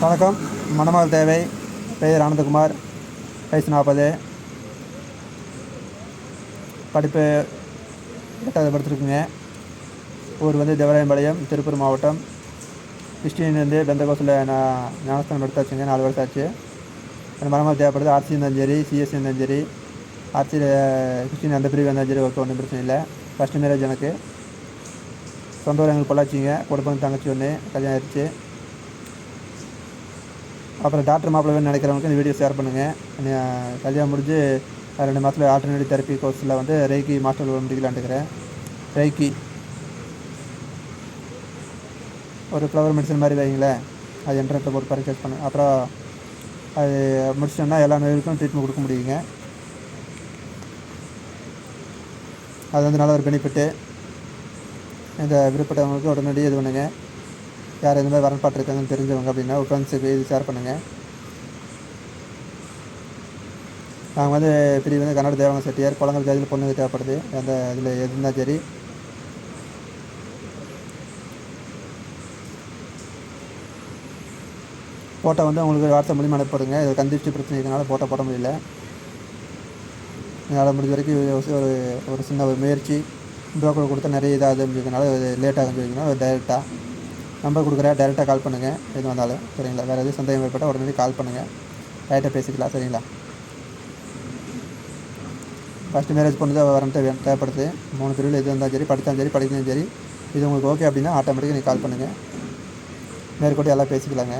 வணக்கம். மணமகள் தேவை. பெயர் ஆனந்தகுமார். வயசு 40. படிப்பு 8வது படிச்சிருக்குங்க. ஊர் தேவராயம்பாளையம், திருப்பூர் மாவட்டம். கிறிஸ்டின்லேருந்து பெந்தகோஸ்தில் நான் ஞானஸ்தானம் எடுத்தாச்சுங்க. 4 வருஷம் ஆச்சு. அந்த மணமகள் தேவைப்படுது. ஆர்சி இருந்தாலும் சரி, சிஎஸ்சி இருந்தாலும் சரி, ஆர்சியில் கிறிஸ்டின் அந்த பிரிவு இருந்தாலும் சரி, ஓகே, ஒன்றும் பிரச்சனை இல்லை. ஃபஸ்ட்டு மேரேஜ் எனக்கு. சொந்த ஊர் எங்களுக்கு பொள்ளாச்சிங்க. கூட தங்கச்சி ஒன்று கல்யாணம் ஆயிடுச்சு. அப்புறம் டாக்டர் மாப்பிள்ளை வேணும்னு நினைக்கிறவங்களுக்கு இந்த வீடியோ ஷேர் பண்ணுங்கள். கல்யாணம் முடிஞ்சு 2 மாதத்தில் ஆல்டர்னேட்டிவ் தெரப்பி கோர்ஸில் ரேக்கி மாஸ்டர் முடிக்கலான்னு இருக்கிறேன். ரேக்கி ஒரு ஃப்ளவர் மெடிசன் மாதிரி வைங்களேன். அது இன்டர்நெட்டில் போட்டு பர்ச்சேஸ் பண்ணேன். அப்புறம் அது முடிச்சிட்டோன்னா எல்லா நோய்களுக்கும் ட்ரீட்மெண்ட் கொடுக்க முடியுங்க. அது நல்ல ஒரு பெனிஃபிட்டு. இந்த விருப்பப்பட்டவங்களுக்கு உடனடியாக இது பண்ணுங்கள். யார் எந்த மாதிரி வரன்பாட்டு இருக்காங்கன்னு தெரிஞ்சவங்க அப்படின்னா ஒரு ஃப்ரெண்ட்ஸுக்கு இது ஷேர் பண்ணுங்கள். நாங்கள் பிரிவு கன்னட தேவங்க செட்டியார். குளங்கள் ஜாதியில் பொண்ணுங்க தேவைப்படுது. அந்த இதில் எது இருந்தால் சரி. ஃபோட்டோ உங்களுக்கு வாட்ஸ்அப் மூலியமாக அனுப்பிடுங்க. இது கந்திச்சு பிரச்சனை இருக்கனால ஃபோட்டோ போட முடியல. என்னால் முடிஞ்ச வரைக்கும் ஒரு சின்ன ஒரு முயற்சி. ப்ரோக்கர் கொடுத்தா நிறைய இதாகுது அப்படிங்கிறதுனால லேட் ஆகுன்னு சொல்லிங்கன்னா டைரெக்டாக நம்பர் கொடுக்குறேன். டைரெக்டாக கால் பண்ணுங்கள் எது வந்தாலும், சரிங்களா? வேறு எதுவும் சந்தேகம் ஏற்பட்டால் உடனே கால் பண்ணுங்கள். டைரெக்டாக பேசிக்கலாம், சரிங்களா? ஃபஸ்ட்டு மேரேஜ் பொண்ணு தான் வரன்ட்டு தேவைப்படுது. 3 பிரிவில் எது இருந்தாலும் சரி, படித்தாலும் சரி, படிக்கணும் சரி. இது உங்களுக்கு ஓகே அப்படின்னா ஆட்டோமேட்டிக்காக நீங்கள் கால் பண்ணுங்கள். மேற்கொண்டு எல்லாம் பேசிக்கலாங்க.